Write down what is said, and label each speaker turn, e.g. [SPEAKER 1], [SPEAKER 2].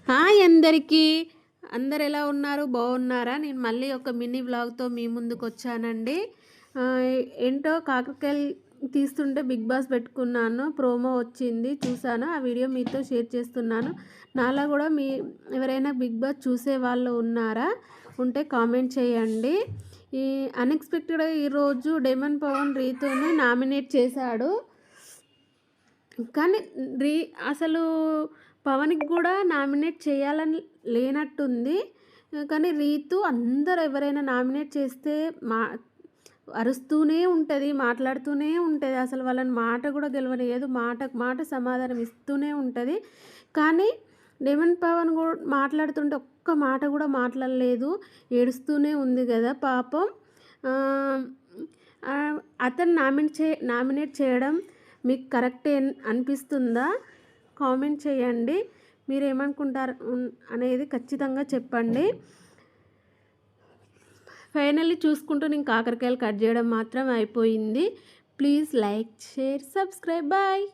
[SPEAKER 1] Hi అందరికీ. అందరు ఎలా ఉన్నారు? బాగున్నారా? నేను మళ్ళీ ఒక మినీ వ్లాగ్‌తో మీ ముందుకొచ్చానండి. ఏంటో కాకరకాయలు తీస్తుంటే బిగ్ బాస్ పెట్టుకున్నాను. ప్రోమో వచ్చింది చూసాను. ఆ వీడియో మీతో షేర్ చేస్తున్నాను. నాలా కూడా ఎవరైనా బిగ్ బాస్ చూసేవాళ్ళు ఉన్నారా? ఉంటే కామెంట్ చేయండి. ఈ అన్‌ఎక్స్‌పెక్టెడ్‌గా ఈరోజు డేమన్ పవన్ రీతూని నామినేట్ చేశాడు. కానీ అసలు పవన్‌కి కూడా నామినేట్ చేయాలని లేనట్టుంది. కానీ రీతు అందరూ ఎవరైనా నామినేట్ చేస్తే అరుస్తూనే ఉంటది, మాట్లాడుతూనే ఉంటది. అసలు వాళ్ళని మాట కూడా గెలవనియ్యదు. మాటకు మాట సమాధానం ఇస్తూనే ఉంటది. కానీ డేమన్ పవన్ కూడా మాట్లాడుతుంటే ఒక్క మాట కూడా మాట్లాడలేదు. ఏడుస్తూనే ఉంది కదా పాపం. అతను నామినేట్ చేయడం మీకు కరెక్టే అనిపిస్తుందా? కామెంట్ చేయండి. మీరేమనుకుంటారు అనేది ఖచ్చితంగా చెప్పండి. ఫైనల్లీ చూసుకుంటూ నేను కాకరకాయలు కట్ చేయడం మాత్రం అయిపోయింది. Please like, share, subscribe. Bye.